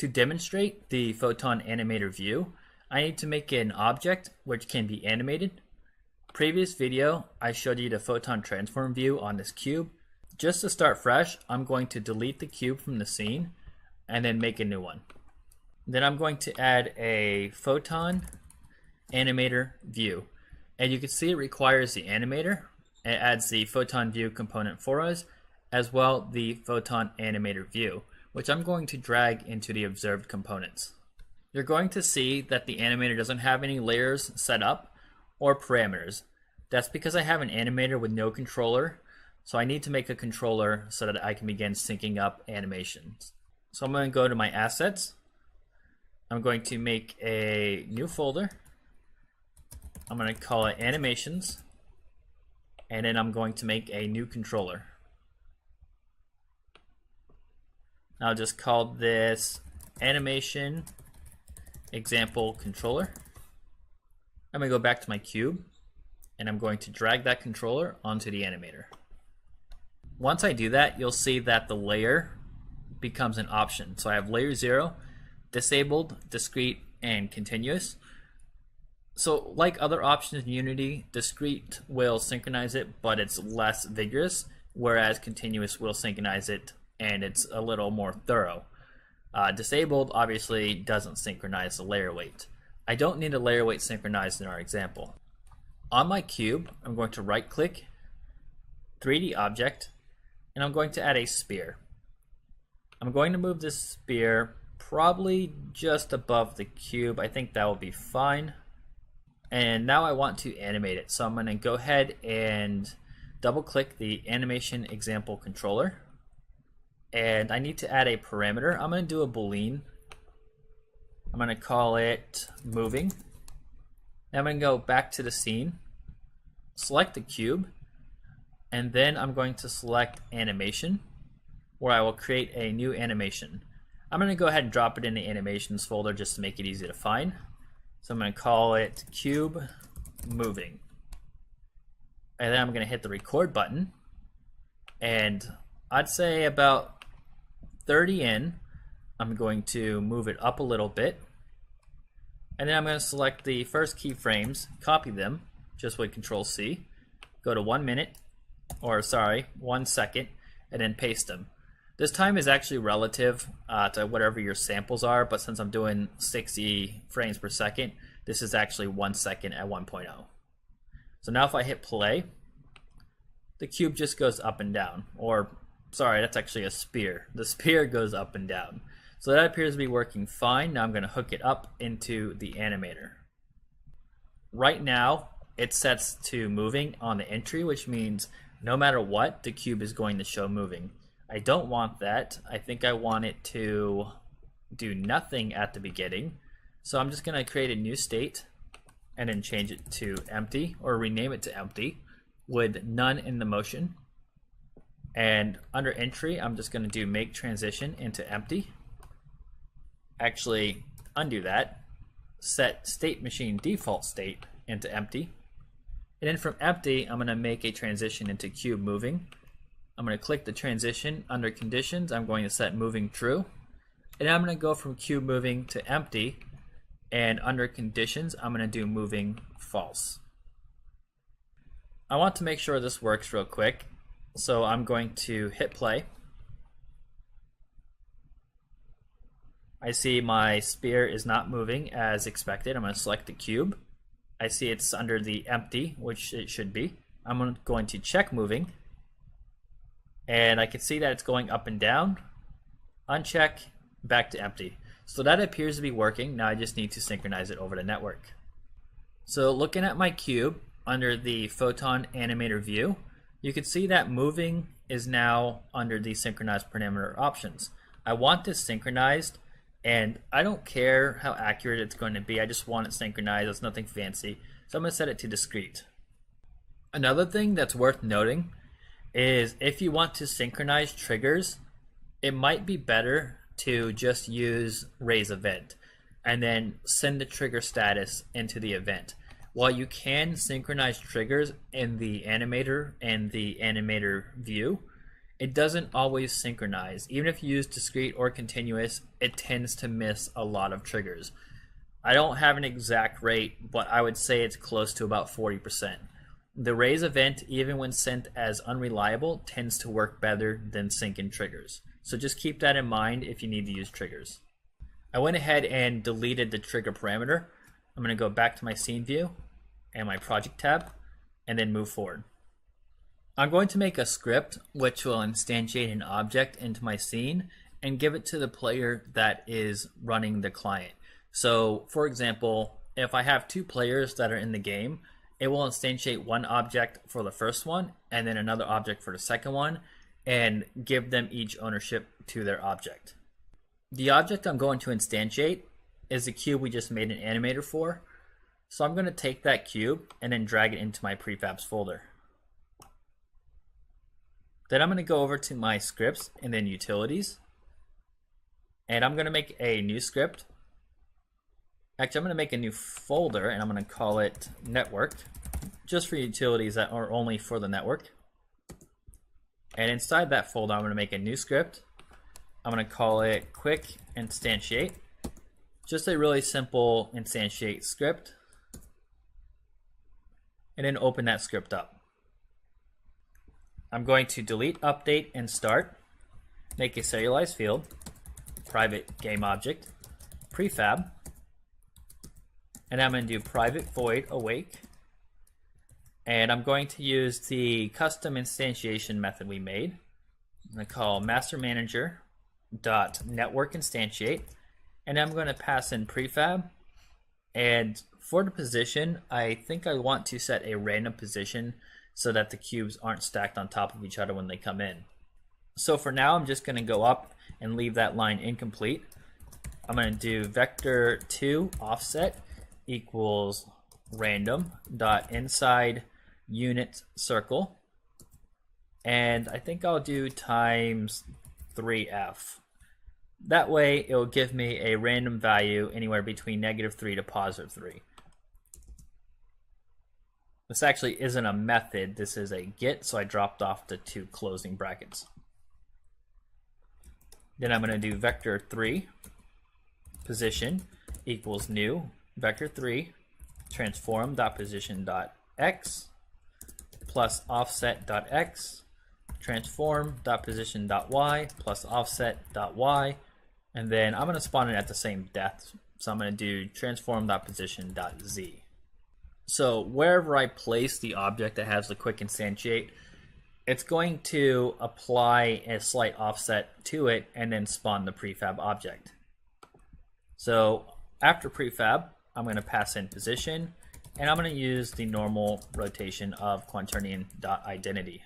To demonstrate the Photon Animator view, I need to make an object which can be animated. Previous video, I showed you the Photon transform view on this cube. Just to start fresh, I'm going to delete the cube from the scene and then make a new one. Then I'm going to add a Photon Animator view. And you can see it requires the animator. It adds the Photon view component for us, as well the Photon Animator view, which I'm going to drag into the observed components. You're going to see that the animator doesn't have any layers set up or parameters. That's because I have an animator with no controller, so I need to make a controller so that I can begin syncing up animations. So I'm going to go to my assets. I'm going to make a new folder. I'm going to call it animations, and then I'm going to make a new controller. I'll just call this animation example controller. I'm going to go back to my cube and I'm going to drag that controller onto the animator. Once I do that, you'll see that the layer becomes an option. So I have layer 0, disabled, discrete, and continuous. So like other options in Unity, discrete will synchronize it, but it's less vigorous, whereas continuous will synchronize it and it's a little more thorough. Disabled obviously doesn't synchronize the layer weight. I don't need a layer weight synchronized in our example. On my cube, I'm going to right click, 3D object, and I'm going to add a sphere. I'm going to move this sphere probably just above the cube. I think that will be fine. And now I want to animate it. So I'm going to go ahead and double click the animation example controller. And I need to add a parameter. I'm going to do a boolean. I'm going to call it moving. Now I'm going to go back to the scene, select the cube, and then I'm going to select animation, where I will create a new animation. I'm going to go ahead and drop it in the animations folder just to make it easy to find. So I'm going to call it cube moving. And then I'm going to hit the record button, and I'd say about 30 in, I'm going to move it up a little bit, and then I'm going to select the first keyframes, copy them just with Control C, go to 1 minute, or sorry, 1 second, and then paste them. This time is actually relative to whatever your samples are, but since I'm doing 60 frames per second, this is actually 1 second at 1.0. So now if I hit play, the cube just goes up and down, or sorry, that's actually a sphere. The sphere goes up and down. So that appears to be working fine. Now I'm going to hook it up into the animator. Right now, it sets to moving on the entry, which means no matter what, the cube is going to show moving. I don't want that. I think I want it to do nothing at the beginning. So I'm just going to create a new state and then change it to empty, or rename it to empty with none in the motion. And under entry, I'm just going to do make transition into empty. Actually, undo that. Set state machine default state into empty. And then from empty, I'm going to make a transition into cube moving. I'm going to click the transition. Under conditions, I'm going to set moving true. And then I'm going to go from cube moving to empty. And under conditions, I'm going to do moving false. I want to make sure this works real quick. So I'm going to hit play. I see my sphere is not moving as expected. I'm going to select the cube. I see it's under the empty, which it should be. I'm going to check moving. And I can see that it's going up and down. Uncheck, back to empty. So that appears to be working. Now I just need to synchronize it over the network. So looking at my cube under the Photon Animator view, you can see that moving is now under the synchronized parameter options. I want this synchronized, and I don't care how accurate it's going to be. I just want it synchronized. It's nothing fancy. So I'm going to set it to discrete. Another thing that's worth noting is if you want to synchronize triggers, it might be better to just use raise event and then send the trigger status into the event. While you can synchronize triggers in the animator and the animator view, it doesn't always synchronize. Even if you use discrete or continuous, it tends to miss a lot of triggers. I don't have an exact rate, but I would say it's close to about 40%. The raise event, even when sent as unreliable, tends to work better than sync-in triggers. So just keep that in mind if you need to use triggers. I went ahead and deleted the trigger parameter. I'm going to go back to my scene view and my project tab and then move forward. I'm going to make a script which will instantiate an object into my scene and give it to the player that is running the client. So for example, if I have two players that are in the game, it will instantiate one object for the first one and then another object for the second one and give them each ownership to their object. The object I'm going to instantiate is the cube we just made an animator for. So I'm going to take that cube and then drag it into my prefabs folder. Then I'm going to go over to my scripts and then utilities. And I'm going to make a new script. Actually, I'm going to make a new folder and I'm going to call it network, just for utilities that are only for the network. And inside that folder, I'm going to make a new script. I'm going to call it quick instantiate. Just a really simple instantiate script. And then open that script up. I'm going to delete, update, and start. Make a serialized field, private game object, prefab, and I'm going to do private void awake. And I'm going to use the custom instantiation method we made. I'm going to call master manager dot network instantiate, and I'm going to pass in prefab. And for the position, I think I want to set a random position so that the cubes aren't stacked on top of each other when they come in. So for now, I'm just going to go up and leave that line incomplete. I'm going to do vector2 offset equals random dot inside unit circle, and I think I'll do times 3f. That way it will give me a random value anywhere between -3 to +3. This actually isn't a method, this is a get, so I dropped off the two closing brackets. Then I'm going to do vector3 position equals new vector3 transform.position.x plus offset.x transform.position.y plus offset.y, and then I'm going to spawn it at the same depth, so I'm going to do transform.position.z. So wherever I place the object that has the quick instantiate, it's going to apply a slight offset to it and then spawn the prefab object. So after prefab, I'm going to pass in position, and I'm going to use the normal rotation of quaternion.identity.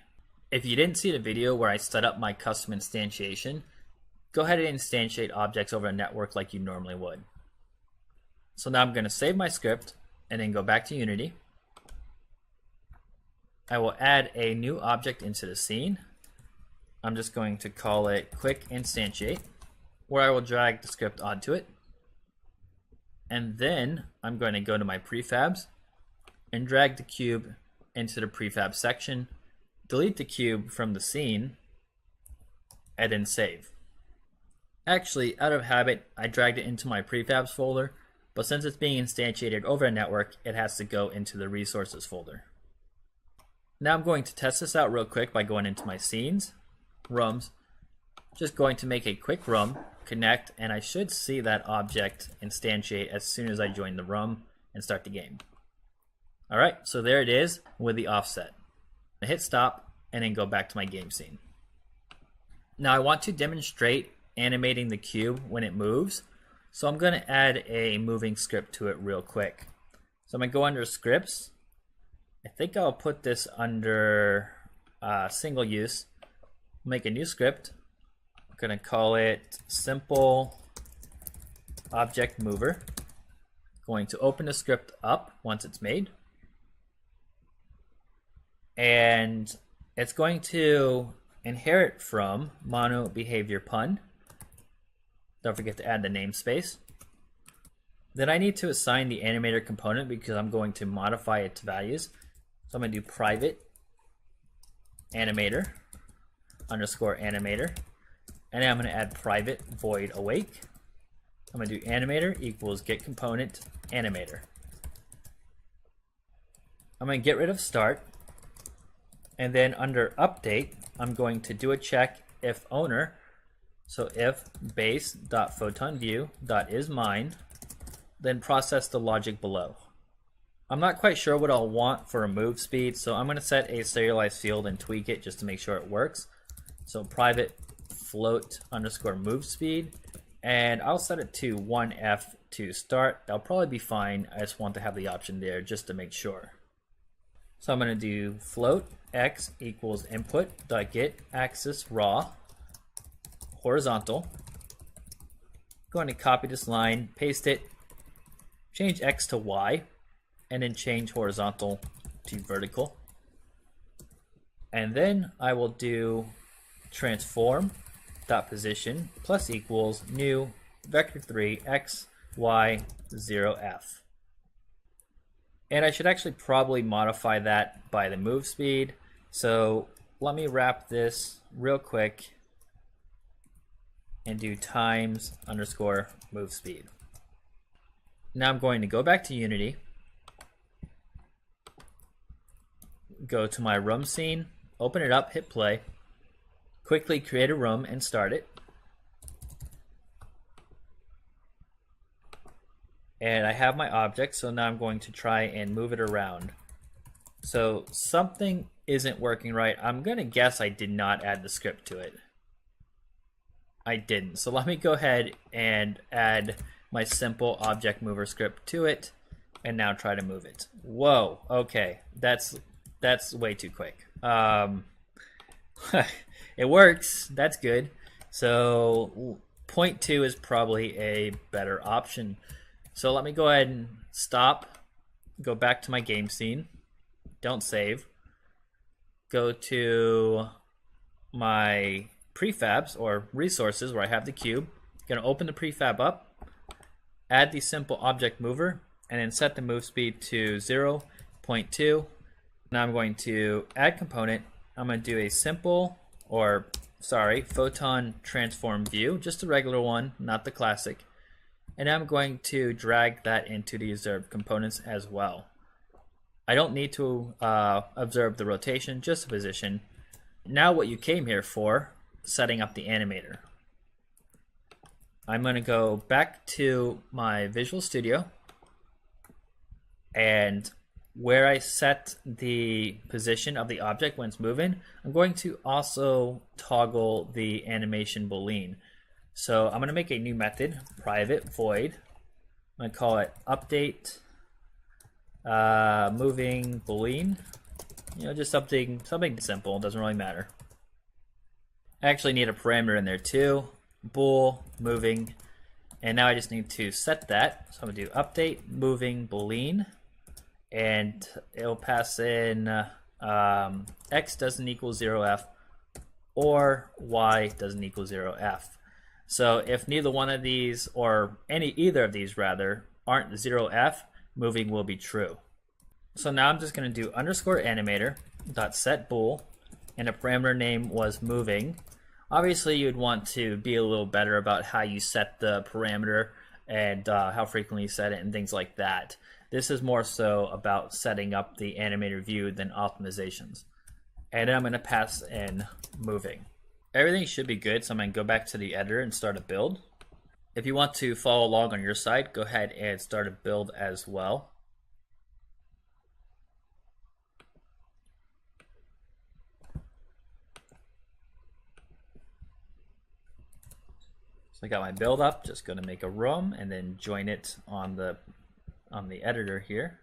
If you didn't see the video where I set up my custom instantiation, go ahead and instantiate objects over a network like you normally would. So now I'm going to save my script and then go back to Unity. I will add a new object into the scene. I'm just going to call it quick instantiate, where I will drag the script onto it. And then I'm going to go to my prefabs and drag the cube into the prefab section, delete the cube from the scene, and then save. Actually, out of habit, I dragged it into my prefabs folder, but since it's being instantiated over a network, it has to go into the resources folder. Now I'm going to test this out real quick by going into my scenes, rooms, just going to make a quick room, connect, and I should see that object instantiate as soon as I join the room and start the game. Alright, so there it is with the offset. I hit stop and then go back to my game scene. Now I want to demonstrate animating the cube when it moves, so I'm going to add a moving script to it real quick. So I'm going to go under scripts. I think I'll put this under single use. Make a new script. I'm going to call it simple object mover. Going to open the script up once it's made. And it's going to inherit from mono behavior pun. Don't forget to add the namespace. Then I need to assign the animator component because I'm going to modify its values. So I'm going to do private animator underscore animator, and then I'm going to add private void awake. I'm going to do animator equals get component animator. I'm going to get rid of start, and then under update, I'm going to do a check if owner. So if base.photonView.isMine, then process the logic below. I'm not quite sure what I'll want for a move speed, so I'm going to set a serialized field and tweak it just to make sure it works. So private float underscore move speed, and I'll set it to 1F to start. That'll probably be fine. I just want to have the option there just to make sure. So I'm going to do float x equals input.get axis raw horizontal. Going to copy this line, paste it, change x to y, and then change horizontal to vertical. And then I will do transform dot position plus equals new vector 3 x y 0f. And I should actually probably modify that by the move speed. So let me wrap this real quick and do times underscore move speed. Now I'm going to go back to Unity, go to my room scene, open it up, hit play, quickly create a room and start it. And I have my object, so now I'm going to try and move it around. So something isn't working right. I'm going to guess I did not add the script to it. I didn't. So let me go ahead and add my simple object mover script to it and now try to move it. Whoa, okay. That's way too quick. It works. That's good. So 0.2 is probably a better option. So let me go ahead and stop, go back to my game scene, don't save, go to my prefabs or resources where I have the cube, going to open the prefab up, add the simple object mover, and then set the move speed to 0.2. Now I'm going to add component. I'm going to do a simple, Photon transform view, just a regular one, not the classic. And I'm going to drag that into the observed components as well. I don't need to observe the rotation, just the position. Now what you came here for, setting up the animator. I'm going to go back to my Visual Studio, and where I set the position of the object when it's moving, I'm going to also toggle the animation boolean. So I'm going to make a new method, private void. I'm going to call it update moving boolean. Just something simple. Doesn't really matter. I actually need a parameter in there too. Bool moving, and now I just need to set that. So I'm going to do update moving boolean, and it'll pass in x doesn't equal 0f or y doesn't equal 0f. So if neither one of these, or either of these rather, aren't 0f, moving will be true. So now I'm just going to do underscore animator dot set bool, and the parameter name was moving. Obviously you'd want to be a little better about how you set the parameter and how frequently you set it and things like that. This is more so about setting up the animator view than optimizations. And then I'm going to pass in moving. Everything should be good, so I'm going to go back to the editor and start a build. If you want to follow along on your side, go ahead and start a build as well. So I got my build up, just going to make a room and then join it on the editor here.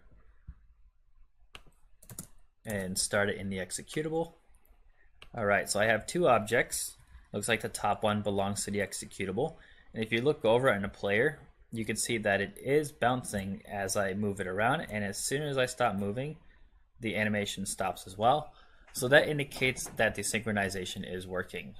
And start it in the executable. Alright, so I have two objects. Looks like the top one belongs to the executable. And if you look over in a player, you can see that it is bouncing as I move it around, and as soon as I stop moving, the animation stops as well. So that indicates that the synchronization is working.